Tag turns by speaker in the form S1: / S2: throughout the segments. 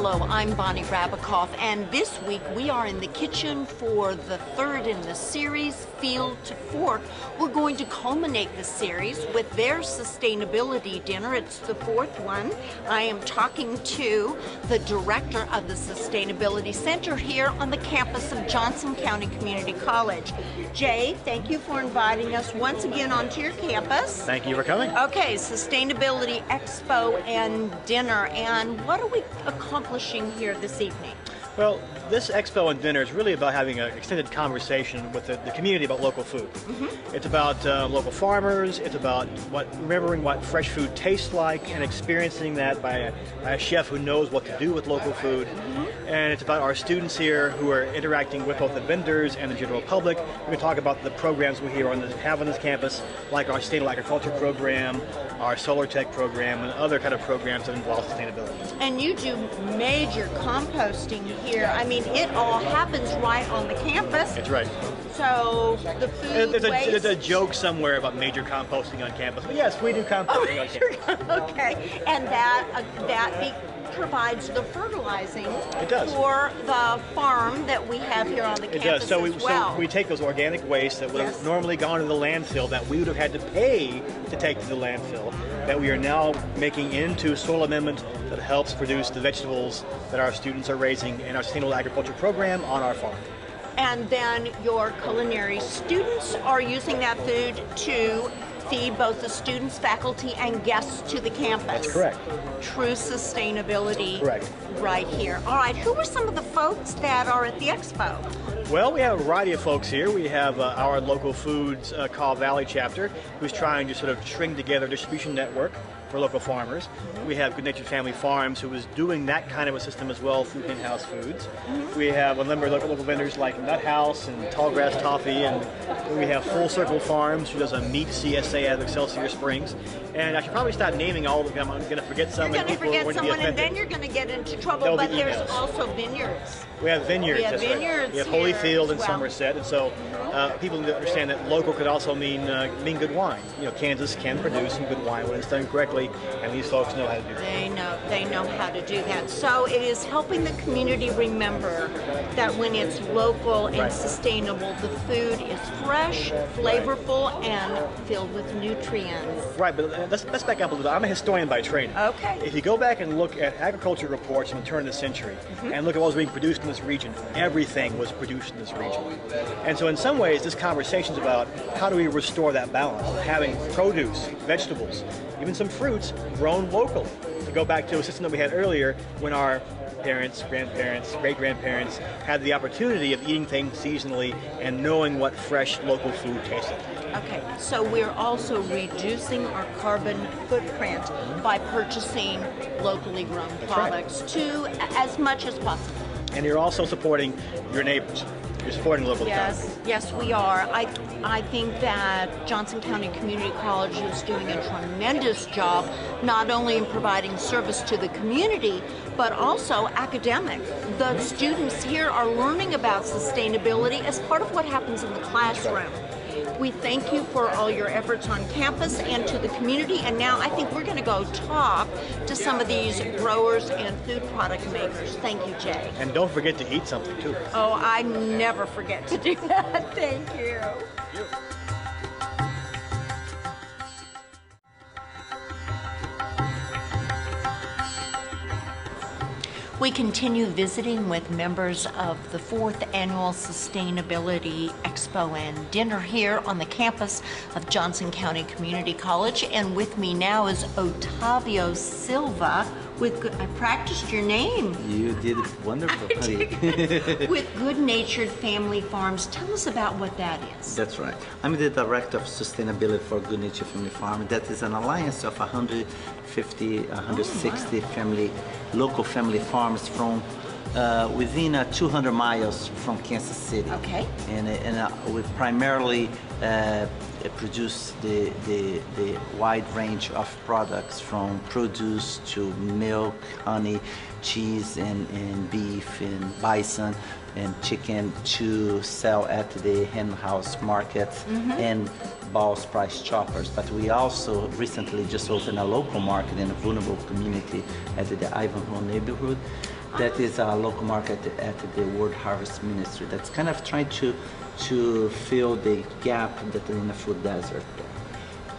S1: Hello, I'm Bonnie Rabikoff, and this week we are in the kitchen for the third in the series, Field to Fork. We're going to culminate the series with their sustainability dinner. It's the fourth one. I am talking to the director of the Sustainability Center here on the campus of Johnson County Community College. Jay, thank you for inviting us once again onto your campus.
S2: Thank you for coming.
S1: Okay, Sustainability Expo and dinner, and what are we accomplishing here this evening?
S2: Well, this expo and dinner is really about having an extended conversation with the community about local food. It's about local farmers, it's about remembering what fresh food tastes like and experiencing that by a chef who knows what to do with local food. And it's about our students here who are interacting with both the vendors and the general public. We're going to talk about the programs we have on this campus, like our sustainable agriculture program, our solar tech program, and other kind of programs that involve sustainability.
S1: And you do major composting here. I mean, it all happens right on the campus.
S2: That's right.
S1: So the food
S2: there's a joke somewhere about major composting on campus. But yes, we do composting on campus.
S1: Okay, and that provides the fertilizing for the farm that we have here on the campus.
S2: So
S1: so
S2: we take those organic wastes that would have normally gone to the landfill, that we would have had to pay to take to the landfill, that we are now making into soil amendment that helps produce the vegetables that our students are raising in our sustainable agriculture program on our farm.
S1: And then your culinary students are using that food to feed both the students, faculty, and guests to the campus.
S2: That's correct.
S1: True sustainability.
S2: Correct.
S1: Right here. All right, who are some of the folks that are at the expo?
S2: Well, we have a variety of folks here. We have our local foods Kaw Valley chapter, who's trying to sort of string together a distribution network for local farmers. We have Good Natured Family Farms, who is doing that kind of a system as well through in-house foods. We have a number of local vendors like Nut House and Tallgrass Toffee, and we have Full Circle Farms, who does a meat CSA out of Excelsior Springs. And I should probably stop naming all of them. I'm going to forget some.
S1: You're going to forget someone, and then you're going to get into trouble. But there's also vineyards.
S2: We have vineyards.
S1: We have vineyards.
S2: We have Holyfield and Somerset, and so people need to understand that local could also mean good wine. You know, Kansas can produce some good wine when it's done correctly, and these folks know how to do that.
S1: They know how to do that. So it is helping the community remember that when it's local and sustainable, the food is fresh, flavorful, and filled with nutrients.
S2: Right, but let's back up a little bit. I'm a historian by training.
S1: Okay.
S2: If you go back and look at agriculture reports from the turn of the century, and look at what was being produced in this region, everything was produced in this region. And so in some ways, this conversation is about how do we restore that balance, having produce, vegetables, even some fruits grown locally. To go back to a system that we had earlier when our parents, grandparents, great-grandparents had the opportunity of eating things seasonally and knowing what fresh local food tasted.
S1: Okay, so we're also reducing our carbon footprint by purchasing locally grown products to as much as possible.
S2: And you're also supporting your neighbors. You're supporting local economy.
S1: Yes, we are. I think that Johnson County Community College is doing a tremendous job, not only in providing service to the community, but also academic. The students here are learning about sustainability as part of what happens in the classroom. We thank you for all your efforts on campus and to the community, and now I think we're going to go talk to some of these growers and food product makers. Thank you, Jay.
S2: And don't forget to eat something, too.
S1: Oh, I never forget to do that. Thank you. We continue visiting with members of the 4th Annual Sustainability Expo and Dinner here on the campus of Johnson County Community College. And with me now is Otavio Silva I practiced your name.
S3: You did wonderful, honey.
S1: With Good Natured Family Farms. Tell us about what that is.
S3: That's right. I'm the Director of Sustainability for Good Natured Family Farm. That is an alliance of 150, 160 local family farms from within 200 miles from Kansas City.
S1: Okay.
S3: And we primarily produce the wide range of products, from produce to milk, honey, cheese, and beef, and bison, and chicken, to sell at the hen house markets and Ball's Price Choppers. But we also recently just opened a local market in a vulnerable community at the Ivanhoe neighborhood. That is a local market at the World Harvest Ministry. That's kind of trying to fill the gap that in the food desert.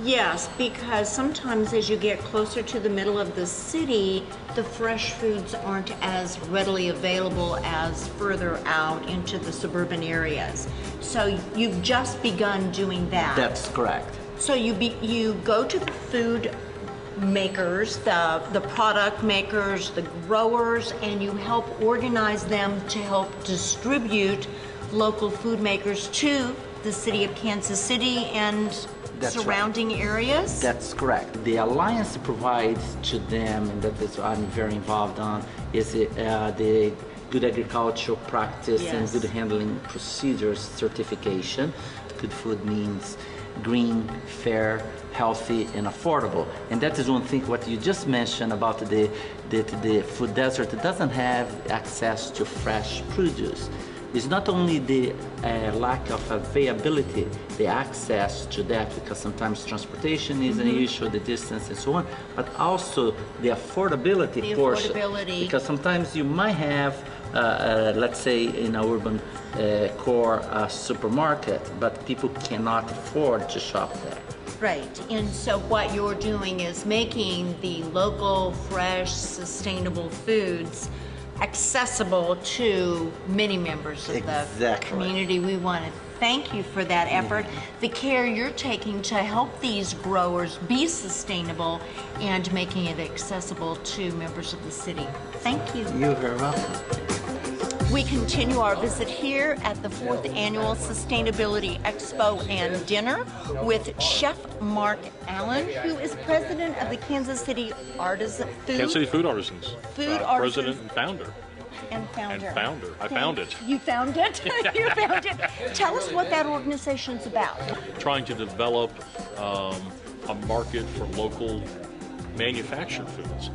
S1: Yes, because sometimes as you get closer to the middle of the city, the fresh foods aren't as readily available as further out into the suburban areas. So you've just begun doing that.
S3: That's correct.
S1: So you go to the food makers, the product makers, the growers, and you help organize them to help distribute local food makers to the city of Kansas City and surrounding areas?
S3: That's correct. The alliance provides to them, and that is what I'm very involved on, is the Good Agricultural Practice and Good Handling Procedures certification. Good food means green, fair, healthy, and affordable. And that is one thing what you just mentioned about the food desert. It doesn't have access to fresh produce. It's not only the lack of availability, the access to that, because sometimes transportation is an issue, the distance and so on, but also the affordability portion. Because sometimes you might have, let's say in a urban core supermarket, but people cannot afford to shop there.
S1: Right, and so what you're doing is making the local, fresh, sustainable foods accessible to many members of the community. We want to thank you for that effort, the care you're taking to help these growers be sustainable and making it accessible to members of the city. Thank you.
S3: You're very welcome.
S1: We continue our visit here at the 4th Annual Sustainability Expo and Dinner with Chef Mark Allen, who is president of the Kansas City
S4: Kansas City Food Artisans. President and founder. I found it.
S1: You found it? You found it. Tell us what that organization's about.
S4: Trying to develop a market for local manufactured foods.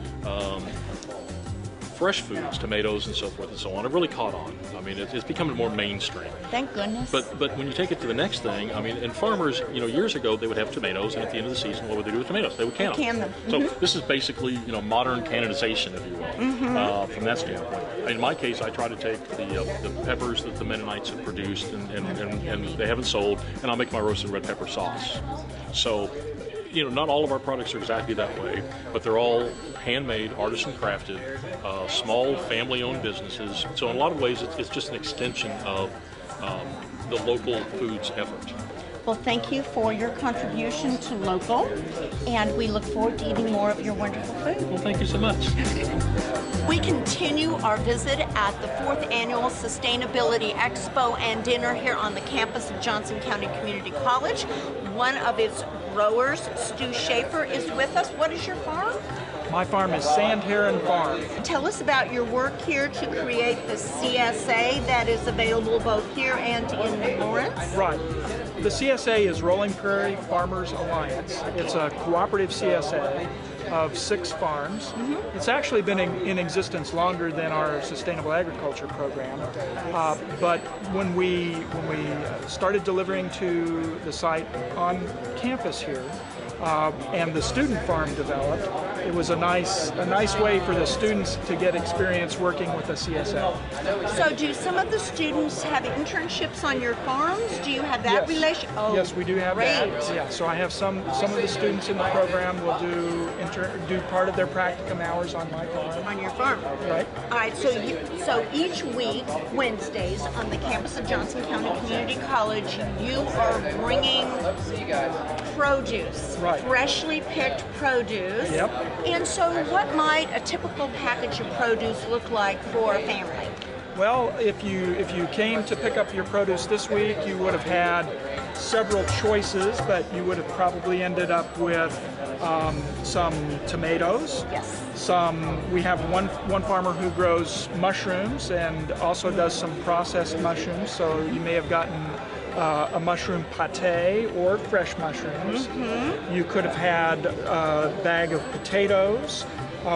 S4: Fresh foods, tomatoes and so forth and so on, have really caught on. I mean, it's becoming more mainstream.
S1: Thank goodness.
S4: But when you take it to the next thing, I mean, and farmers, years ago they would have tomatoes, and at the end of the season, what would they do with tomatoes? They would can them. So this is basically, modern canonization, if you will, from that standpoint. In my case, I try to take the peppers that the Mennonites have produced and they haven't sold, and I'll make my roasted red pepper sauce. So, not all of our products are exactly that way, but they're all handmade, artisan crafted, small family-owned businesses. So in a lot of ways, it's just an extension of the local foods effort.
S1: Well, thank you for your contribution to local, and we look forward to eating more of your wonderful food.
S4: Well, thank you so much.
S1: We continue our visit at the 4th Annual Sustainability Expo and Dinner here on the campus of Johnson County Community College. One of its growers, Stu Schaefer, is with us. What is your farm?
S5: My farm is Sand Heron Farm.
S1: Tell us about your work here to create the CSA that is available both here and in Lawrence.
S5: Right. The CSA is Rolling Prairie Farmers Alliance. It's a cooperative CSA of 6 farms. It's actually been in existence longer than our sustainable agriculture program. But when we started delivering to the site on campus here, and the student farm developed, it was a nice way for the students to get experience working with the CSA.
S1: So do some of the students have internships on your farms? Do you have that relation? Oh,
S5: yes, we do have that. Yeah, so I have some of the students in the program will do part of their practicum hours on my farm.
S1: On your farm.
S5: Right.
S1: All right, so each week, Wednesdays, on the campus of Johnson County Community College, you are bringing produce.
S5: Right.
S1: Freshly picked produce.
S5: Yep.
S1: And so what might a typical package of produce look like for a family?
S5: Well, if you came to pick up your produce this week, you would have had several choices, but you would have probably ended up with some tomatoes.
S1: Yes.
S5: We have one farmer who grows mushrooms and also does some processed mushrooms, so you may have gotten a mushroom pate or fresh mushrooms. You could have had a bag of potatoes.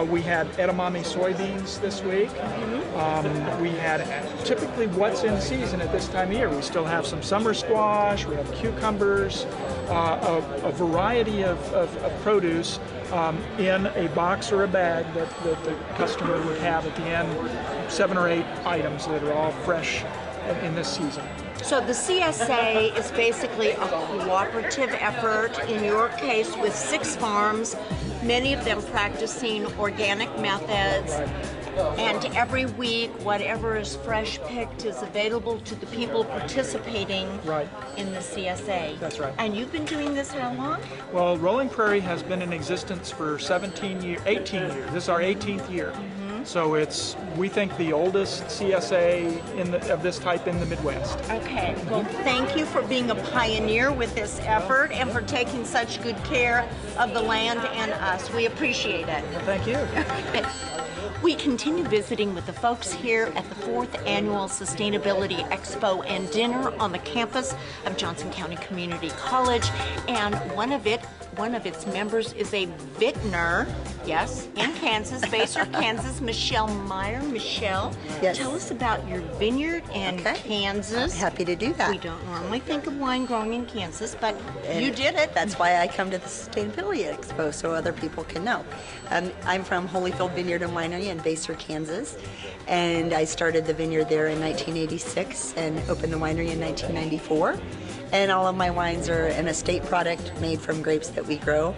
S5: We had edamame soybeans this week. We had typically what's in season at this time of year. We still have some summer squash, we have cucumbers, a variety of produce in a box or a bag that the customer would have at the end, 7 or 8 items that are all fresh in this season.
S1: So the CSA is basically a cooperative effort, in your case with 6 farms, many of them practicing organic methods, and every week whatever is fresh picked is available to the people participating in the CSA.
S5: That's right.
S1: And you've been doing this how long?
S5: Well, Rolling Prairie has been in existence for 18 years. This is our 18th year. So it's, we think, the oldest CSA of this type in the Midwest.
S1: Okay, well, thank you for being a pioneer with this effort and for taking such good care of the land and us. We appreciate it.
S5: Well, thank you.
S1: We continue visiting with the folks here at the 4th Annual Sustainability Expo and Dinner on the campus of Johnson County Community College, and one of its members is a vintner, yes, in Kansas, Basehor, Kansas, Michelle Meyer. Michelle,
S6: yes.
S1: Tell us about your vineyard in Kansas.
S6: Happy to do that.
S1: We don't normally think of wine growing in Kansas, but you did it.
S6: That's why I come to the Sustainability Expo, so other people can know. I'm from Holyfield Vineyard and Winery in Basehor, Kansas, and I started the vineyard there in 1986 and opened the winery in 1994. And all of my wines are an estate product made from grapes that we grow.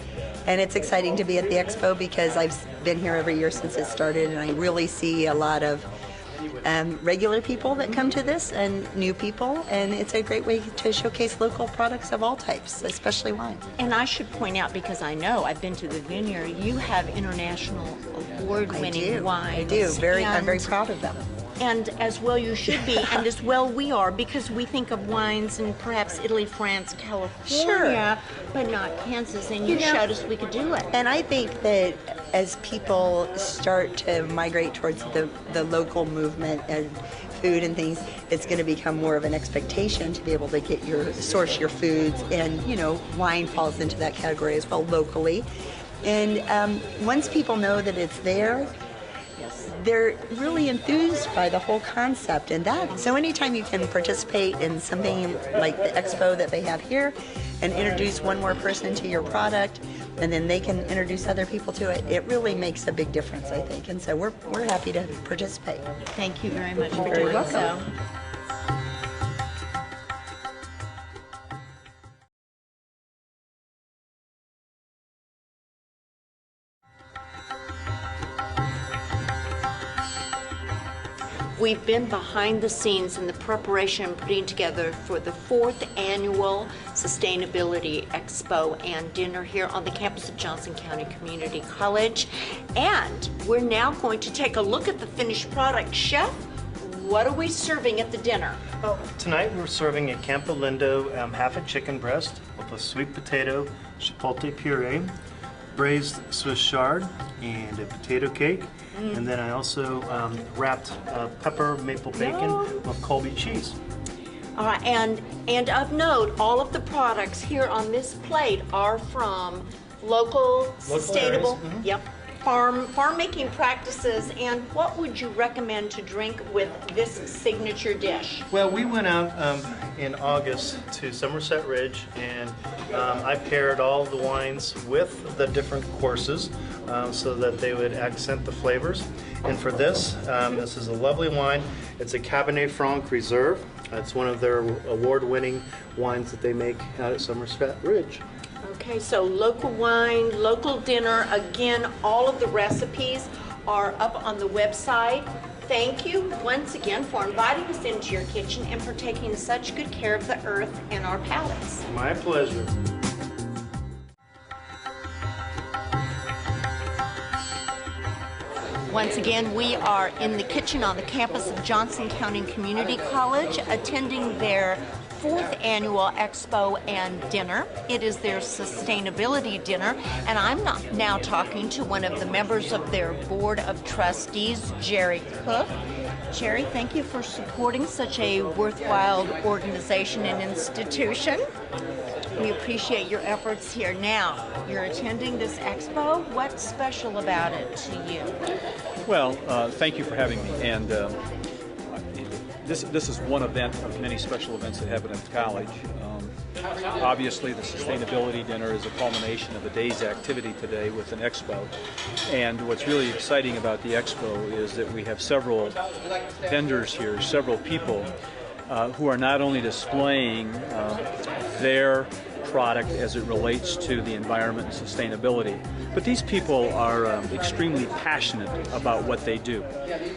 S6: And it's exciting to be at the expo because I've been here every year since it started, and I really see a lot of regular people that come to this and new people, and it's a great way to showcase local products of all types, especially wine.
S1: And I should point out, because I know I've been to the vineyard, you have international award-winning wines.
S6: I do. I'm very proud of them.
S1: And as well you should be, and as well we are, because we think of wines in perhaps Italy, France, California, but not Kansas, and you showed us we could do it.
S6: And I think that as people start to migrate towards the local movement and food and things, it's going to become more of an expectation to be able to source your foods, and wine falls into that category as well locally. And once people know that it's there, they're really enthused by the whole concept, and so anytime you can participate in something like the expo that they have here and introduce one more person to your product, and then they can introduce other people to it, it really makes a big difference, I think. And so we're happy to participate.
S1: Thank you very much for doing so. We've been behind the scenes in the preparation and putting together for the 4th Annual Sustainability Expo and Dinner here on the campus of Johnson County Community College. And we're now going to take a look at the finished product. Chef, what are we serving at the dinner?
S7: Well, tonight we're serving a Campo Lindo half a chicken breast with a sweet potato chipotle puree, braised Swiss chard, and a potato cake. And then I also wrapped pepper maple bacon with Colby cheese.
S1: All right, and of note, all of the products here on this plate are from local sustainable, farm making practices. And what would you recommend to drink with this signature dish?
S7: Well, we went out in August to Somerset Ridge, and I paired all the wines with the different courses so that they would accent the flavors. And for this, this is a lovely wine. It's a Cabernet Franc Reserve. It's one of their award-winning wines that they make out at Somerset Ridge.
S1: Okay, so local wine, local dinner. Again, all of the recipes are up on the website. Thank you once again for inviting us into your kitchen and for taking such good care of the earth and our palates.
S7: My pleasure.
S1: Once again, we are in the kitchen on the campus of Johnson County Community College, attending their 4th Annual Expo and Dinner. It is their sustainability dinner, and I'm now talking to one of the members of their Board of Trustees, Jerry Cook. Jerry, thank you for supporting such a worthwhile organization and institution. We appreciate your efforts here. Now, you're attending this expo. What's special about it to you?
S8: Well, thank you for having me. And this is one event of many special events that happen at the college. Obviously, the sustainability dinner is a culmination of a day's activity today with an expo. And what's really exciting about the expo is that we have several vendors here, several people who are not only displaying their product as it relates to the environment and sustainability, but these people are extremely passionate about what they do.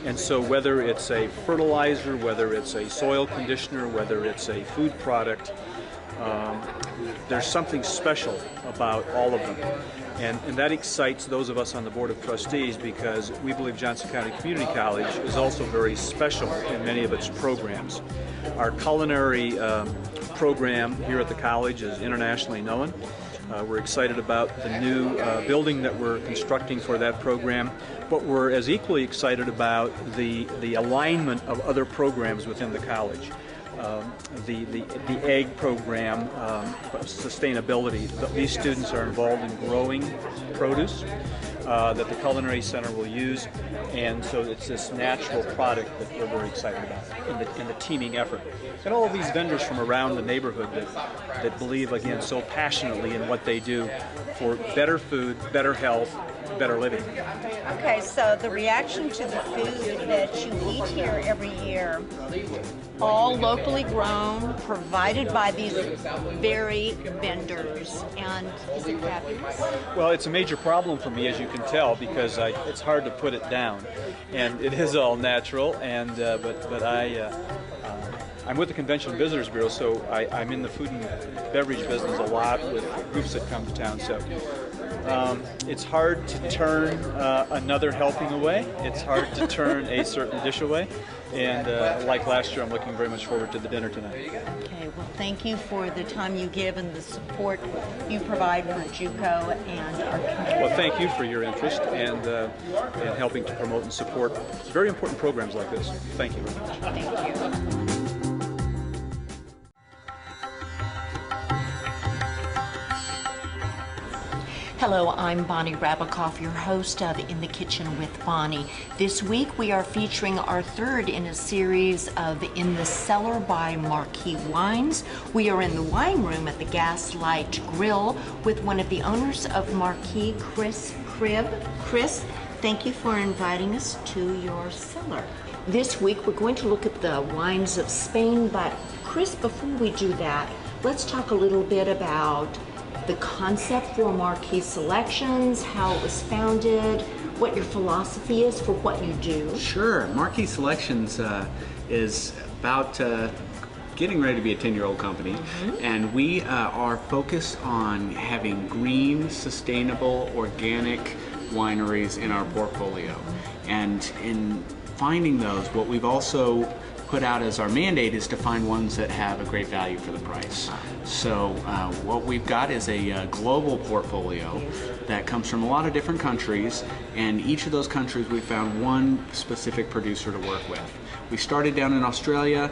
S8: And so whether it's a fertilizer, whether it's a soil conditioner, whether it's a food product, there's something special about all of them. And that excites those of us on the Board of Trustees because we believe Johnson County Community College is also very special in many of its programs. Our culinary program here at the college is internationally known. We're excited about the new building that we're constructing for that program, but we're as equally excited about the alignment of other programs within the college. The egg program, sustainability. These students are involved in growing produce that the Culinary Center will use, and so it's this natural product that we're very excited about in the teaming effort. And all of these vendors from around the neighborhood that believe, again, so passionately in what they do for better food, better health, better living.
S1: Okay, so the reaction to the food that you eat here every year, all locally grown, provided by these very vendors, and is it fabulous?
S8: Well, it's a major problem for me, as you can tell, because it's hard to put it down, and it is all natural. And but I'm with the Convention and Visitors Bureau, so I'm in the food and beverage business a lot with groups that come to town. So it's hard to turn another helping away. It's hard to turn a certain dish away. And like last year, I'm looking very much forward to the dinner tonight.
S1: Okay, well, thank you for the time you give and the support you provide for JUCO and our community.
S8: Well, thank you for your interest and helping to promote and support very important programs like this. Thank you very much.
S1: Thank you. Hello, I'm Bonnie Rabikoff, your host of In the Kitchen with Bonnie. This week we are featuring our third in a series of In the Cellar by Marquee Wines. We are in the wine room at the Gaslight Grill with one of the owners of Marquee, Chris Cribb. Chris, thank you for inviting us to your cellar. This week we're going to look at the wines of Spain, but Chris, before we do that, let's talk a little bit about the concept for Marquee Selections, how it was founded, what your philosophy is for what you do.
S9: Sure. Marquee Selections is about getting ready to be a 10-year-old company, and we are focused on having green, sustainable, organic wineries in our portfolio. And in finding those, what we've also put out as our mandate is to find ones that have a great value for the price. So what we've got is a global portfolio that comes from a lot of different countries, and each of those countries we found one specific producer to work with. We started down in Australia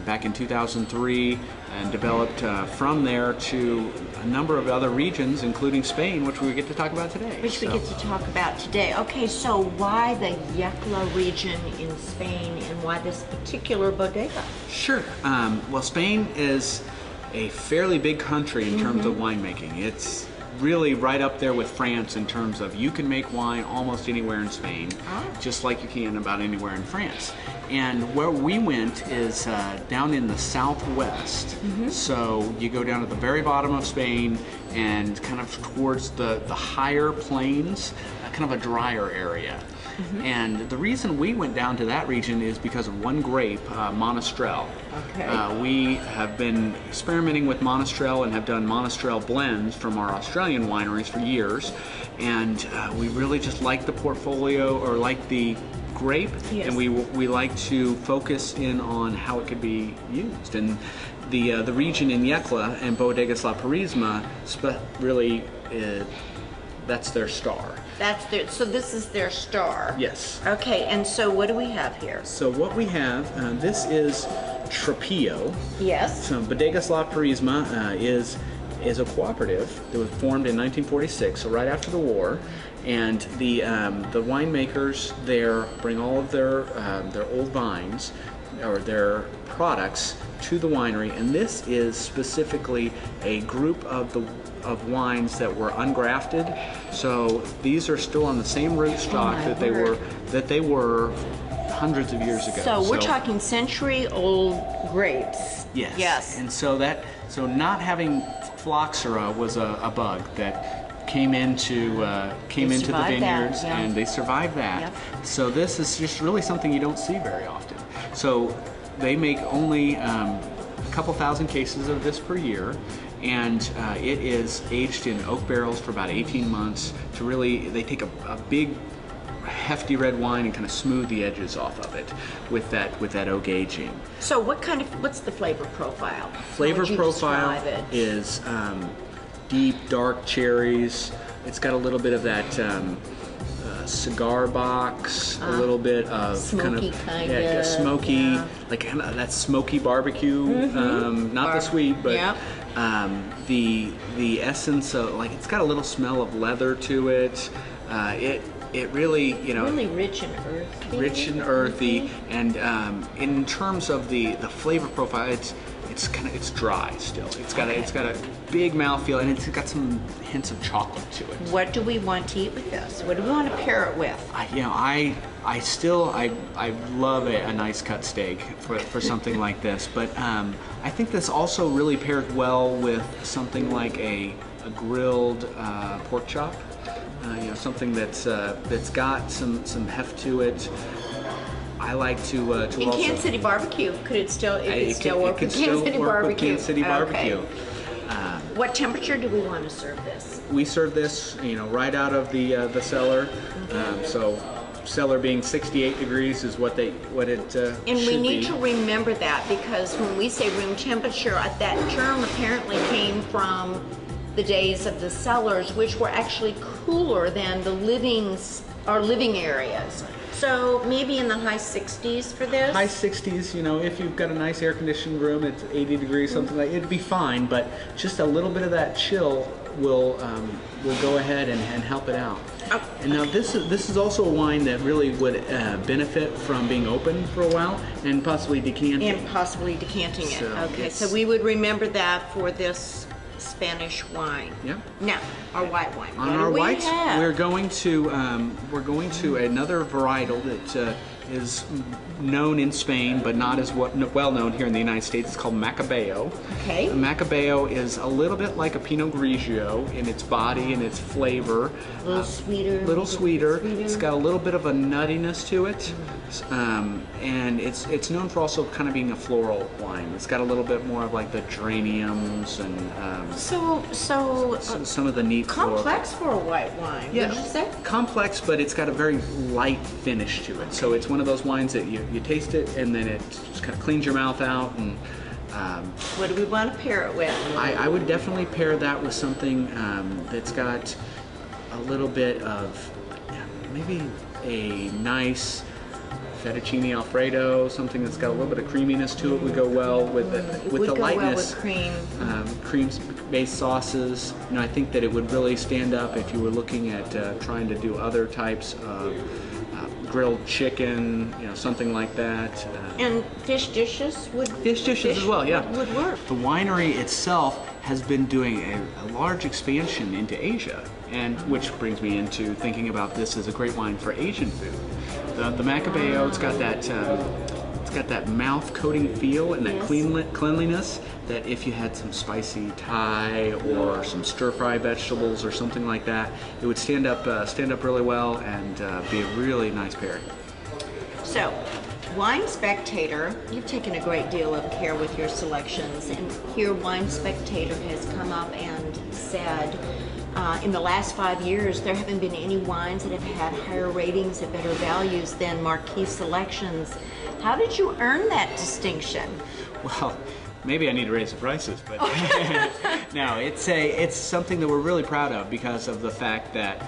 S9: back in 2003 and developed from there to a number of other regions, including Spain, which we get to talk about today.
S1: Which we get to talk about today. Okay, so why the Yecla region in Spain and why this particular bodega?
S9: Sure. Well, Spain is a fairly big country in terms of winemaking. It's really right up there with France in terms of you can make wine almost anywhere in Spain, just like you can about anywhere in France. And where we went is down in the southwest. So you go down to the very bottom of Spain and kind of towards the higher plains, kind of a drier area. And the reason we went down to that region is because of one grape, Monastrell.
S1: Okay.
S9: We have been experimenting with Monastrell and have done Monastrell blends from our Australian wineries for years. And we really just like the portfolio, or like the grape, and we like to focus in on how it could be used. And the region in Yecla and Bodegas La Purísima really that's their star.
S1: So this is their star.
S9: Yes.
S1: Okay, and so what do we have here?
S9: So what we have, this is Trapillo.
S1: Yes.
S9: So Bodegas La Purísima is is a cooperative that was formed in 1946, so right after the war, and the winemakers there bring all of their old vines or their products to the winery, and this is specifically a group of wines that were ungrafted. So these are still on the same rootstock that they were hundreds of years ago.
S1: So we're talking century-old grapes.
S9: Yes.
S1: Yes.
S9: And so not having phylloxera was a bug that came into the vineyards, and they survived that.
S1: Yep.
S9: So this is just really something you don't see very often. So they make only a couple thousand cases of this per year, and it is aged in oak barrels for about 18 months to really, they take a big hefty red wine and kind of smooth the edges off of it with that oak aging.
S1: So what's the flavor profile?
S9: Flavor
S1: How would you
S9: profile
S1: describe it?
S9: is deep, dark cherries. It's got a little bit of that cigar box, a little bit of
S1: smoky
S9: smoky, like kind of that smoky barbecue. Not the sweet, but the essence of, like, it's got a little smell of leather to it. It really,
S1: really rich and earthy.
S9: Rich and earthy, and in terms of the flavor profile, it's dry still. It's got a big mouthfeel, and it's got some hints of chocolate to it.
S1: What do we want to eat with this? What do we want to pair it with?
S9: I love a nice cut steak for something like this, but I think this also really pairs well with something like a grilled pork chop. Something that's got some heft to it. I like to
S1: in
S9: also,
S1: Kansas City barbecue. Could it still work with Kansas City
S9: work
S1: barbecue?
S9: with Kansas City barbecue.
S1: What temperature do we want to serve this?
S9: We serve this, right out of the cellar. So cellar being 68 degrees is what it
S1: and
S9: should
S1: we need
S9: be.
S1: to remember that, because when we say room temperature, that term apparently came from the days of the cellars, which were actually cooler than the living areas. So maybe in the high 60s for this?
S9: High 60s, if you've got a nice air-conditioned room, it's 80 degrees, something like it'd be fine, but just a little bit of that chill will go ahead and help it out.
S1: Oh.
S9: And now this is also a wine that really would benefit from being open for a while and possibly decanting.
S1: it.
S9: So
S1: Okay, so we would remember that for this Spanish wine.
S9: Yep.
S1: Now, our white wine.
S9: On
S1: what
S9: our
S1: do we
S9: whites,
S1: have?
S9: we're going to another varietal that is known in Spain, but not as well known here in the United States. It's called Macabeo.
S1: Okay.
S9: Macabeo is a little bit like a Pinot Grigio in its body and its flavor.
S1: A little sweeter.
S9: Little sweeter. It's got a little bit of a nuttiness to it, and it's known for also kind of being a floral wine. It's got a little bit more of like the geraniums and some of the neat
S1: complex for a white wine.
S9: Yeah,
S1: Would you say?
S9: complex, but it's got a very light finish to it. So it's one of those wines that you taste it and then it just kind of cleans your mouth out. And
S1: what do we want to pair it with?
S9: I would definitely pair that with something that's got a little bit of maybe a nice fettuccine alfredo, something that's got a little bit of creaminess to it would go well with the lightness.
S1: Well with cream.
S9: Cream-based sauces. I think that it would really stand up if you were looking at trying to do other types of grilled chicken, something like that.
S1: And fish dishes would.
S9: Fish dishes as well, yeah.
S1: Would work.
S9: The winery itself has been doing a large expansion into Asia, and which brings me into thinking about this as a great wine for Asian food. The Macabeo, it's got that mouth coating feel and that cleanliness that if you had some spicy Thai or some stir fry vegetables or something like that, it would stand up really well and be a really nice pairing.
S1: So, Wine Spectator, you've taken a great deal of care with your selections, and here Wine Spectator has come up and said, in the last 5 years, there haven't been any wines that have had higher ratings and better values than Marquis Selections. How did you earn that distinction?
S9: Well, maybe I need to raise the prices, but no, it's something that we're really proud of because of the fact that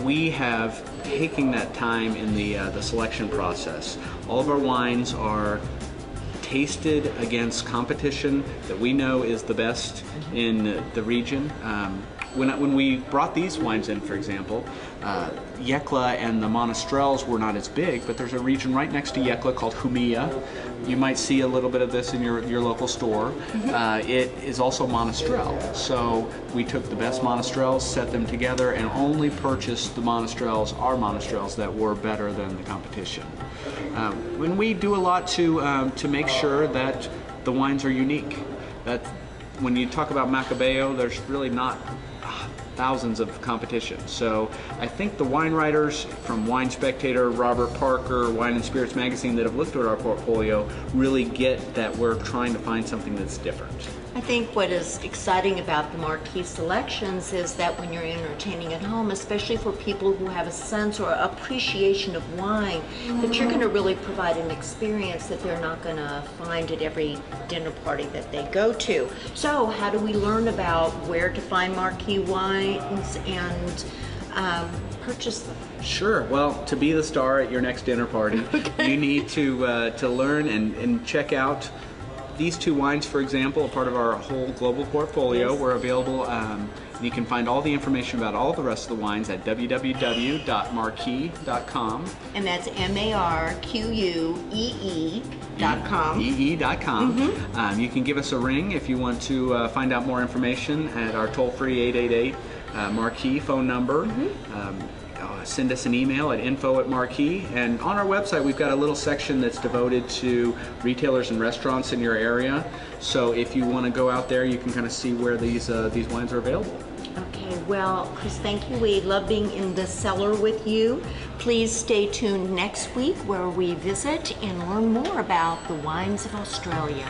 S9: we have taken that time in the selection process. All of our wines are tasted against competition that we know is the best in the region. When we brought these wines in, for example, Yekla and the Monastrells were not as big, but there's a region right next to Yekla called Humilla. You might see a little bit of this in your local store. It is also Monastrell. So we took the best Monastrells, set them together, and only purchased the Monastrells, our Monastrells, that were better than the competition. When we do a lot to make sure that the wines are unique. That when you talk about Macabeo, there's really not thousands of competition. So I think the wine writers from Wine Spectator, Robert Parker, Wine and Spirits Magazine that have looked at our portfolio really get that we're trying to find something that's different.
S1: I think what is exciting about the marquee selections is that when you're entertaining at home, especially for people who have a sense or appreciation of wine, that you're going to really provide an experience that they're not going to find at every dinner party that they go to. So how do we learn about where to find marquee wines and purchase them?
S9: Sure. Well, to be the star at your next dinner party, you need to learn and check out these two wines, for example, a part of our whole global portfolio. We're available, you can find all the information about all the rest of the wines at www.marquee.com.
S1: And that's MARQUEE.com.
S9: EE.com. You can give us a ring if you want to find out more information at our toll-free 888 Marquee phone number. Send us an email at info@marquee, and on our website we've got a little section that's devoted to retailers and restaurants in your area. So if you want to go out there, you can kind of see where these wines are available.
S1: Okay, well, Chris, thank you. We love being in the cellar with you. Please stay tuned next week where we visit and learn more about the wines of Australia.